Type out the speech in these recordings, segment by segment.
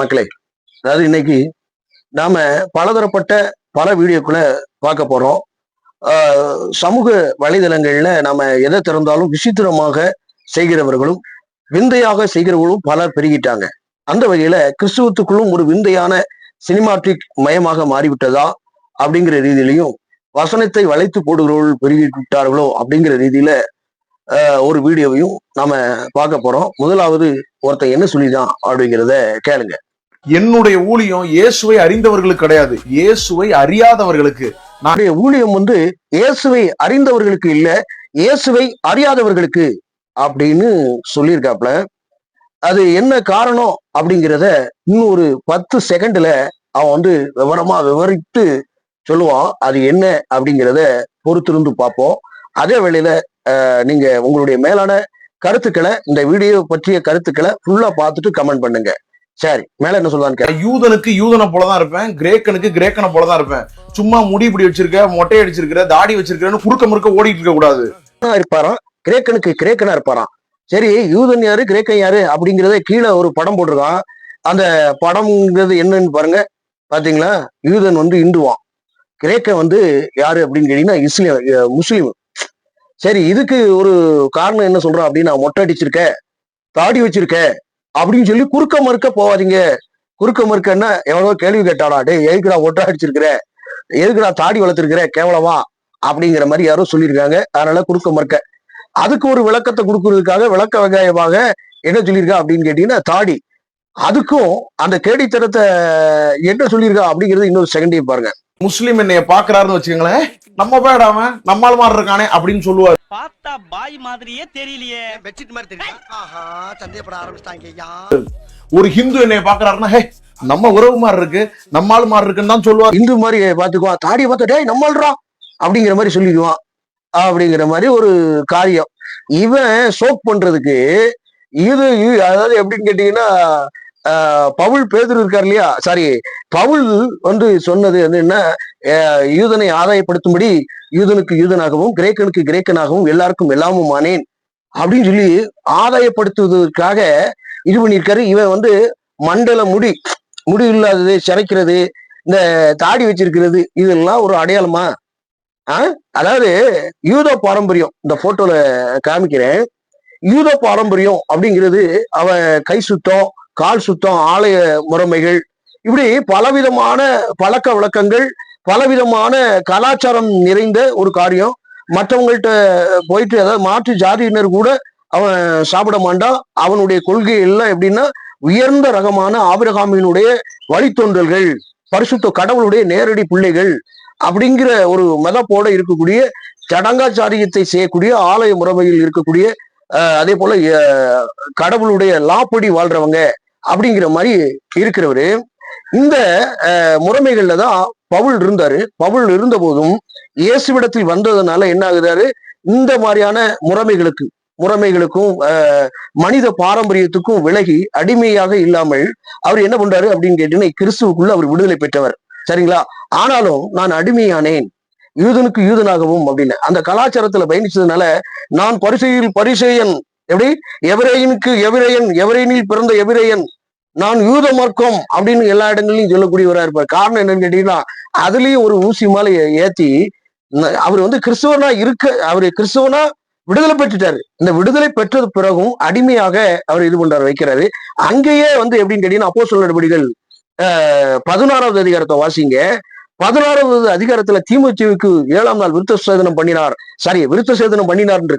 மக்களே. அதாவது இன்னைக்கு நாம பலதரப்பட்ட பல வீடியோக்களை பார்க்க போறோம். சமூக வலைதளங்கள்ல நாம எதை திறந்தாலும் விசித்திரமாக செய்கிறவர்களும் விந்தையாக செய்கிறவர்களும் பலர் பெருகிட்டாங்க. அந்த வகையில கிறிஸ்துவத்துக்குள்ளும் ஒரு விந்தையான சினிமாட்டிக் மயமாக மாறிவிட்டதா அப்படிங்கிற ரீதியிலையும் வசனத்தை வளைத்து போடுகிறவர்கள் பெருகிவிட்டார்களோ அப்படிங்கிற ரீதியில ஒரு வீடியோவையும் நாம பார்க்க போறோம். முதலாவது ஒருத்தன் என்ன சொல்லிதான் அப்படிங்கிறத கேளுங்க. என்னுடைய ஊழியம் இயேசுவை அறிந்தவர்களுக்கு கிடையாது, இயேசுவை அறியாதவர்களுக்கு. நம்முடைய ஊழியம் இயேசுவை அறிந்தவர்களுக்கு இல்ல, இயேசுவை அறியாதவர்களுக்கு அப்படின்னு சொல்லியிருக்காப்ல. அது என்ன காரணம் அப்படிங்கிறத இன்னும் ஒரு 10 செகண்ட்ல அவன் விவரமா விவரித்து சொல்லுவான். அது என்ன அப்படிங்கிறத பொறுத்திருந்து பார்ப்போம். அதே வேளையில நீங்க உங்களுடைய மேலான கருத்துக்களை, இந்த வீடியோ பற்றிய கருத்துக்களை ஃபுல்லா பார்த்துட்டு கமெண்ட் பண்ணுங்க. சரி, மேல என்ன சொல்லுவான்னு. யூதனுக்கு யூதனை போலதான் இருப்பேன், கிரேக்கனுக்கு கிரேக்கனை போலதான் இருப்பேன். சும்மா முடி இப்படி வச்சிருக்க, மொட்டை அடிச்சிருக்கிற, தாடி வச்சிருக்கிறன்னு குறுக்க முறுக்க ஓடிட்டு இருக்க கூடாது. இருப்பாராம், கிரேக்கனுக்கு கிரேக்கனா இருப்பாராம். சரி, யூதன் யாரு கிரேக்கன் யாரு அப்படிங்கிறத கீழே ஒரு படம் போட்டிருக்கான். அந்த படம்ங்கிறது என்னன்னு பாருங்க. பாத்தீங்களா? யூதன் இந்துவான், கிரேக்கன் யாரு அப்படின்னு கேட்டீங்கன்னா முஸ்லீம். சரி, இதுக்கு ஒரு காரணம் என்ன சொல்றான் அப்படின்னா, மொட்டை அடிச்சிருக்க, தாடி வச்சிருக்க அப்படின்னு சொல்லி குறுக்க மறுக்க போவாதீங்க. குறுக்க மறுக்கன்னா எவ்வளவோ கேள்வி கேட்டாடா, டே எதுக்குடா மொட்டை அடிச்சிருக்கிற, எதுக்குடா தாடி வளர்த்திருக்கிற, கேவலமா அப்படிங்கிற மாதிரி யாரோ சொல்லியிருக்காங்க. அதனால குறுக்க மறுக்க அதுக்கு ஒரு விளக்கத்தை கொடுக்கறதுக்காக விளக்க வெங்காயமாக என்ன சொல்லியிருக்கா அப்படின்னு கேட்டீங்கன்னா, தாடி. அதுக்கும் அந்த கேடித்தனத்தை என்ன சொல்லியிருக்கா அப்படிங்கிறது இன்னொரு செகண்டையும் பாருங்க. முஸ்லீம் என்னைய பாக்குறாருன்னு வச்சுக்கோங்களேன், நம்ம பேடாம நம்மால் மாதிரி இருக்கானே அப்படின்னு சொல்லுவாரு. பார்த்தா பாய் மாதிரியே தெரியலையே, பெட்ஷீட் மாதிரி தெரியல. ஆஹா, சந்தேகப்பட ஆரம்பிச்சிட்டாங்க. ஒரு ஹிந்து என்னைய பாக்குறாருன்னா, ஹே நம்ம உறவு மாதிரி இருக்கு, நம்மால் மாதிரி இருக்குன்னு தான் சொல்லுவார். இந்து மாதிரி பாத்துக்குவான், தாடியை பார்த்துட்டே நம்மள்றா அப்படிங்கிற மாதிரி சொல்லிடுவான். அப்படிங்கிற மாதிரி ஒரு காரியம். இவன் சோக் பண்றதுக்கு இது அதாவது எப்படின்னு கேட்டீங்கன்னா, பவுல் பேதுரு இருக்கார் இல்லையா, சாரி, பவுல் சொன்னது என்ன, யூதனை ஆதாயப்படுத்தும்படி யூதனுக்கு யூதனாகவும் கிரேக்கனுக்கு கிரேக்கனாகவும் எல்லாருக்கும் எல்லாமும் ஆனேன் அப்படின்னு சொல்லி ஆதாயப்படுத்துவதற்காக இது பண்ணியிருக்காரு. இவன் மண்டல முடி இல்லாதது, சிறைக்கிறது, இந்த தாடி வச்சிருக்கிறது, இதெல்லாம் ஒரு அடையாளமா? அதாவது யூத பாரம்பரியம், இந்த போட்டோல காமிக்கிறேன். யூத பாரம்பரியம் அப்படிங்கிறது அவன் கை சுத்தம், கால் சுத்தம், ஆலய முறைமைகள், இப்படி பலவிதமான பழக்க வழக்கங்கள், பலவிதமான கலாச்சாரம் நிறைந்த ஒரு காரியம். மற்றவங்கள்ட்ட போயிட்டு, அதாவது மாற்று ஜாதியினர் கூட அவன் சாப்பிட மாட்டான். அவனுடைய கொள்கை எல்லாம் எப்படின்னா, உயர்ந்த ரகமான ஆபிரகாமினுடைய வழித்தோன்றல்கள், பரிசுத்த கடவுளுடைய நேரடி பிள்ளைகள் அப்படிங்கிற ஒரு மதப்போட இருக்கக்கூடிய, சடங்காச்சாரியத்தை செய்யக்கூடிய, ஆலய முறைமையில் இருக்கக்கூடிய, அதே போல கடவுளுடைய லாப்படி வாழ்றவங்க அப்படிங்கிற மாதிரி இருக்கிறவரு. இந்த முறைமைகள்ல தான் பவுல் இருந்தாரு. பவுல் இருந்த போதும் இயேசுவிடத்தில் வந்ததுனால என்ன ஆகுதாரு, இந்த மாதிரியான முறைமைகளுக்கும் மனித பாரம்பரியத்துக்கும் விலகி அடிமையாக இல்லாமல் அவர் என்ன பண்றாரு அப்படின்னு கேட்டீங்கன்னா, கிறிஸ்துவுக்குள்ள அவர் விடுதலை பெற்றவர். சரிங்களா? ஆனாலும் நான் அடிமையானேன், யூதனுக்கு யூதனாகவும் அப்படின்னு அந்த கலாச்சாரத்துல பயணிச்சதுனால, நான் பரிசேயன், எப்படி எபிரேயனுக்கு எபிரேயன், எபிரேயனில் பிறந்த எபிரேயன், நான் யூத மார்க்கம் அப்படின்னு எல்லா இடங்களையும் சொல்லக்கூடியவரா இருப்பார். காரணம் என்னன்னு கேட்டீங்கன்னா, அதுலயும் ஒரு ஊசி மாலை ஏத்தி அவர் கிறிஸ்துவனா அவரு கிறிஸ்துவனா விடுதலை பெற்றுட்டாரு. இந்த விடுதலை பெற்றது பிறகும் அடிமையாக அவர் இது பண்றாரு, வைக்கிறாரு. அங்கேயே எப்படின்னு கேட்டீங்கன்னா, அப்போஸ்தலர் நடபடிகள் 16வது அதிகாரத்தை வாசிங்க. 16வது அதிகாரத்துல தீமோத்தேயுவுக்கு 7ஆம் நாள் விருத்த சேதனம் பண்ணினார்.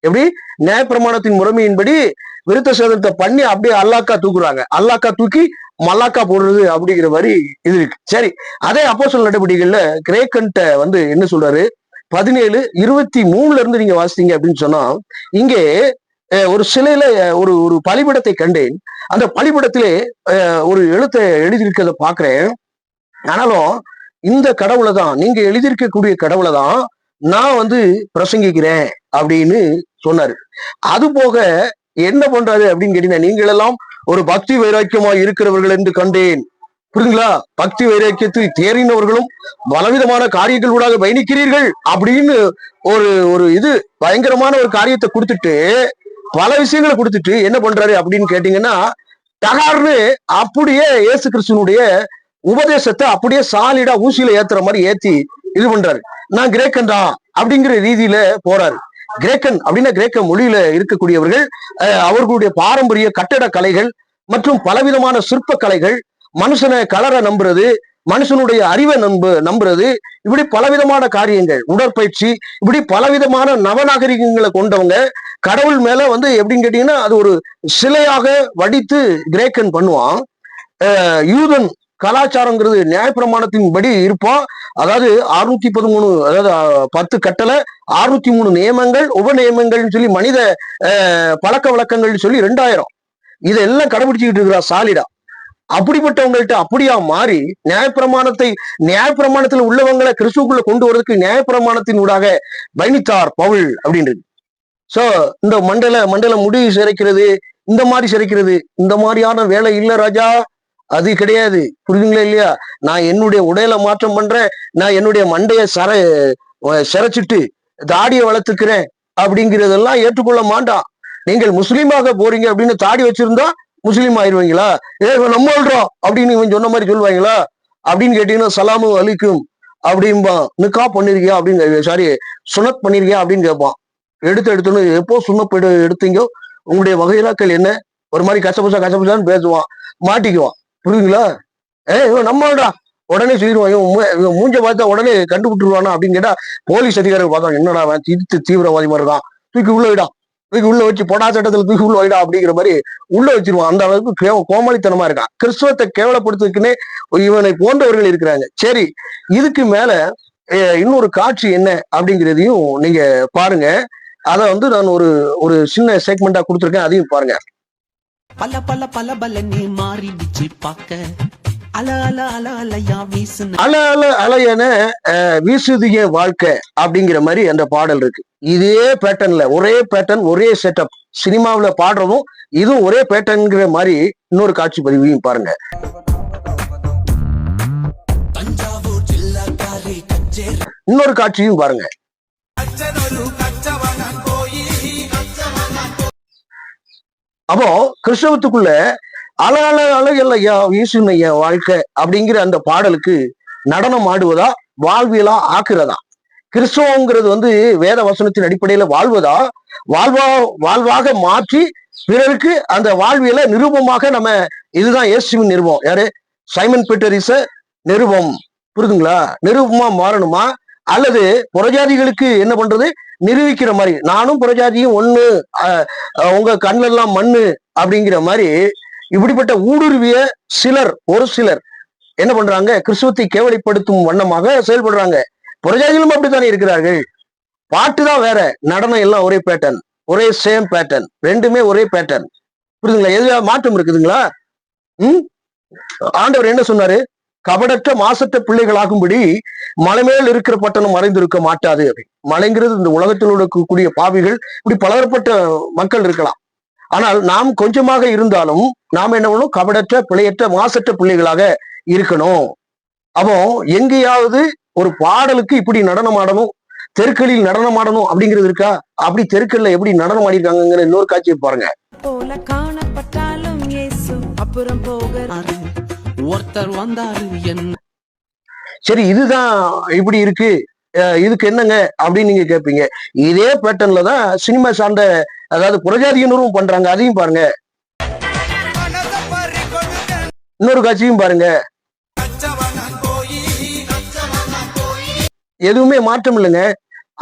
எப்படி நியாயப்பிரமாணத்தின் முறைமையின்படி விருத்த சேதனத்தை பண்ணி அப்படியே அல்லாக்கா தூக்குறாங்க. அல்லாக்கா தூக்கி மல்லாக்கா போடுறது அப்படிங்கிற மாதிரி இது இருக்கு. சரி, அதே அப்போஸ்தலர் நடபடிகள்ல கிரேக்கன்ட்ட என்ன சொல்றாரு, 17:23 இருந்து நீங்க வாசித்தீங்க அப்படின்னு சொன்னா, இங்கே ஒரு சிலையில ஒரு பலிபிடத்தை கண்டேன். அந்த பலிபிடத்திலே ஒரு எழுத்தை எழுதியிருக்கிறத பாக்குறேன். ஆனாலும் இந்த கடவுளை தான், நீங்க எழுதியிருக்கக்கூடிய கடவுளை தான் நான் பிரசங்கிக்கிறேன் அப்படின்னு சொன்னாரு. அது போக என்ன பண்றாரு அப்படின்னு கேட்டீங்கன்னா, நீங்கள் எல்லாம் ஒரு பக்தி வைராக்கியமா இருக்கிறவர்கள் என்று கண்டேன். புரியுங்களா? பக்தி வைராக்கியத்தில் தேறினவர்களும் பலவிதமான காரியங்கள் ஊடாக பயணிக்கிறீர்கள் அப்படின்னு ஒரு இது பயங்கரமான ஒரு காரியத்தை கொடுத்துட்டு, பல விஷயங்களை கொடுத்துட்டு என்ன பண்றாரு அப்படின்னு கேட்டீங்கன்னா, டகார்னு அப்படியே இயேசு கிறிஸ்துவனுடைய உபதேசத்தை அப்படியே சாலிடா ஊசியில ஏத்துற மாதிரி ஏத்தி இது பண்றாரு. நான் கிரேக்கன் தான் அப்படிங்கிற ரீதியில போறாரு. கிரேக்கன் அப்படின்னா கிரேக்க மொழியில இருக்கக்கூடியவர்கள் அவர்களுடைய பாரம்பரிய கட்டட கலைகள் மற்றும் பலவிதமான சிற்ப கலைகள், மனுஷனை கலர நம்புறது, மனுஷனுடைய அறிவை நம்புறது, இப்படி பலவிதமான காரியங்கள், உடற்பயிற்சி, இப்படி பலவிதமான நவநாகரிகங்களை கொண்டவங்க. கடவுள் மேல வந்து எப்படின்னு கேட்டீங்கன்னா அது ஒரு சிலையாக வடித்து கிரேக்கன் பண்ணுவான். யூதன் கலாச்சாரங்கிறது நியாயப்பிரமாணத்தின் படி இருப்பான். அதாவது 613, அதாவது 10 கட்டளை, 603 நியமங்கள், உப நியமங்கள்னு சொல்லி மனித பழக்க வழக்கங்கள்னு சொல்லி 2000 இதெல்லாம் கடைபிடிச்சுக்கிட்டு இருக்கிறா சாலிடா. அப்படிப்பட்டவங்கள்ட்ட அப்படியா மாறி நியாயப்பிரமாணத்துல உள்ளவங்களை கிறிஸ்துக்குள்ள கொண்டு வரதுக்கு நியாயப்பிரமாணத்தின் ஊடாக பயணித்தார் பவுல் அப்படின்றது. சோ இந்த மண்டல முடி சிறைக்கிறது, இந்த மாதிரி சிறைக்கிறது, இந்த மாதிரியான வேலை இல்ல ராஜா, அது கிடையாது. புரியுதுங்களா இல்லையா? நான் என்னுடைய உடையில மாற்றம் பண்றேன், நான் என்னுடைய மண்டைய சிறைச்சிட்டு தாடியை வளர்த்துக்கிறேன் அப்படிங்கிறதெல்லாம் ஏற்றுக்கொள்ள மாட்டான். நீங்கள் முஸ்லீமாக போறீங்க அப்படின்னு தாடி வச்சிருந்தா முஸ்லீம் ஆயிடுவீங்களா? நம்ம சொல்றோம் அப்படின்னு இவன் சொன்ன மாதிரி சொல்லுவாங்களா அப்படின்னு கேட்டீங்கன்னா சலாமு அலிக்கும் அப்படின்பா. நிக்கா பண்ணிருக்கியா அப்படின்னு, சாரி சுனத் பண்ணிருக்கியா அப்படின்னு கேட்பான். எடுத்துன்னு எப்போ சுண்ணப்பு எடுத்தீங்க, உங்களுடைய வகையிலாக்கள் என்ன, ஒரு மாதிரி கசபசான்னு பேசுவான், மாட்டிக்குவான். புரியுதுங்களா? இவன் நம்மளா உடனே சொல்லிடுவான், இவன் மூஞ்ச பார்த்தா உடனே கண்டுபிட்டுருவானா அப்படின்னு கேட்டா போலீஸ் அதிகாரிகள் பார்த்தா என்னடா தீவிரவாதி மாதிரி இருக்கான், தூக்கி உள்ள வச்சு பொடா சட்டத்துல தூக்கி உள்ள வைடா அப்படிங்கிற மாதிரி உள்ள வச்சிருவான். அந்த அளவுக்கு கோமாளித்தனமா இருக்கான். கிறிஸ்துவத்தை கேவலப்படுத்துறதுக்குன்னே இவனை போன்றவர்கள் இருக்கிறாங்க. சரி, இதுக்கு மேல இன்னொரு காட்சி என்ன அப்படிங்கிறதையும் நீங்க பாருங்க. அத வந்து நான் ஒரு சின்ன செக்மெண்டா கொடுத்துருக்கேன், அதையும் பாருங்க. பல நீ மாறிடுச்சு பாக்க, அலையன வீசுதிய வாழ்க்கை அப்படிங்கிற மாதிரி அந்த பாடல் இருக்கு. இதே பேட்டர்ன்ல ஒரே பேட்டர்ன், ஒரே செட்டப், சினிமாவில பாடுறதும் இதுவும் ஒரே பேட்டர்ன்ங்கிற மாதிரி இன்னொரு காட்சி பதிவையும் பாருங்க. இன்னொரு காட்சியும் பாருங்க. அப்போ கிறிஸ்தவத்துக்குள்ள அழகல்லையா வீசுனையா வாழ்க்கை அப்படிங்கிற அந்த பாடலுக்கு நடனம் ஆடுவதா, வாழ்வியலா ஆக்குறதா? கிறிஸ்தவங்கிறது வந்து வேத வசனத்தின் அடிப்படையில வாழ்வாக மாற்றி பிறருக்கு அந்த வாழ்வியல நிருபமாக நம்ம, இதுதான் இயேசுவின் நிருபம். யாரு? சைமன் பீட்டர் இஸ் நிருபம். புரியுதுங்களா? நிருபமா மாறணுமா, அல்லது புறஜாதிகளுக்கு என்ன பண்றது, நிரூபிக்கிற மாதிரி நானும் புறஜாதியும் ஒண்ணு, உங்க கண்ணெல்லாம் மண்ணு அப்படிங்கிற மாதிரி இப்படிப்பட்ட ஊடுருவிய ஒரு சிலர் என்ன பண்றாங்க, கிறிஸ்துவத்தை கேவலப்படுத்தும் வண்ணமாக செயல்படுறாங்க. புறஜாதிகளும் அப்படித்தானே இருக்கிறார்கள். பாட்டு தான் வேற, நடனம் எல்லாம் ஒரே பேட்டர்ன், ஒரே சேம் பேட்டர்ன், ரெண்டுமே ஒரே பேட்டர்ன். புரியுதுங்களா? எதுல மாற்றம் இருக்குதுங்களா? ஆண்டவர் என்ன சொன்னாரு? கபடற்ற மாசற்ற பிள்ளைகளாகும்படி மலைமேல் இருக்கிற பட்டணம் மறைந்திருக்க மாட்டாது அப்படி. மலைங்கிறது இந்த உலகத்தில் இருக்கக்கூடிய பாவிகள், இப்படி பலதரப்பட்ட மக்கள் இருக்கலாம். ஆனால் நாம் கொஞ்சமாக இருந்தாலும் நாம் என்ன பண்ணணும்? கபடற்ற பிழையற்ற மாசற்ற பிள்ளைகளாக இருக்கணும். அப்போ எங்கேயாவது ஒரு பாடலுக்கு இப்படி நடனம் ஆடணும், தெருக்களில் நடனம் ஆடணும் அப்படிங்கிறது இருக்கா? அப்படி தெருக்கள்ல எப்படி நடனம் ஆடிருக்காங்கிற இன்னொரு காட்சியை பாருங்க. ஒருத்தர் வந்தாரு என்ன, சரி இதுதான் இப்படி இருக்கு, இதுக்கு என்னங்க அப்படின்னு நீங்க கேட்பீங்க. இதே பேட்டர்ன்ல தான் சினிமா சார்ந்த, அதாவது புறஜாதியினரும் பண்றாங்க. அதையும் பாருங்க. இன்னொரு காட்சியும் பாருங்க. எதுவுமே மாற்றம் இல்லைங்க.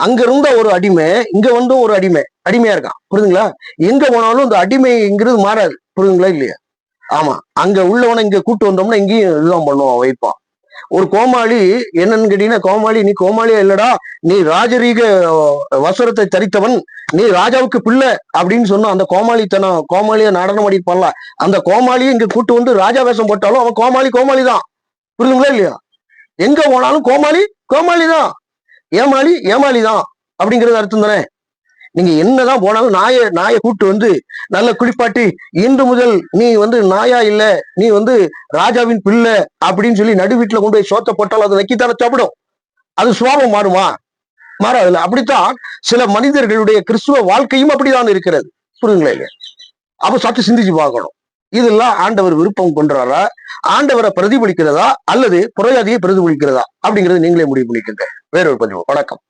அங்க இருந்த ஒரு அடிமை இங்க வந்து ஒரு அடிமையா இருக்கான். புரியுதுங்களா? எங்க போனாலும் இந்த அடிமைங்கிறது மாறாது. புரியுதுங்களா இல்லையா? ஆமா, அங்க உள்ளவனை இங்க கூட்டு வந்தோம்னா இங்கேயும் இதுதான் பண்ணுவான், வைப்பான். ஒரு கோமாளி என்னன்னு கேட்டீங்கன்னா, கோமாளி நீ கோமாளியா இல்லடா, நீ ராஜரீக வசரத்தை தரித்தவன், நீ ராஜாவுக்கு பிள்ளை அப்படின்னு சொன்னா அந்த கோமாளியா நடனம் ஆடிப்பான்ல, அந்த கோமாளியை இங்க கூட்டு வந்து ராஜா வேஷம் போட்டாலும் அவன் கோமாளிதான். புரியுதுங்களா இல்லையா? எங்க போனாலும் கோமாளிதான், ஏமாளிதான் அப்படிங்கிறது அர்த்தம் தானே. நீங்க என்னதான் போனாலும் நாயை கூட்டு வந்து நல்ல குளிப்பாட்டி, இன்று முதல் நீ வந்து நாயா இல்ல, நீ வந்து ராஜாவின் பிள்ளை அப்படின்னு சொல்லி நடு வீட்டுல கொண்டு போய் சோத்த போட்டாலும் அது வைக்கத்தான சாப்பிடும். அது சுவாபம் மாறுமா? மாறாதுல்ல. அப்படித்தான் சில மனிதர்களுடைய கிறிஸ்துவ வாழ்க்கையும் அப்படிதான் இருக்கிறது. புரியுங்களா இல்லையா? அப்ப சற்று சிந்திச்சு பார்க்கணும். இதெல்லாம் ஆண்டவர் விருப்பம் கொண்டாரா, ஆண்டவரை பிரதிபலிக்கிறதா அல்லது புறஜாதியை பிரதிபலிக்கிறதா அப்படிங்கறது நீங்களே முடிவு பண்ணிக்கோங்க. வேறொரு பதிவு. வணக்கம்.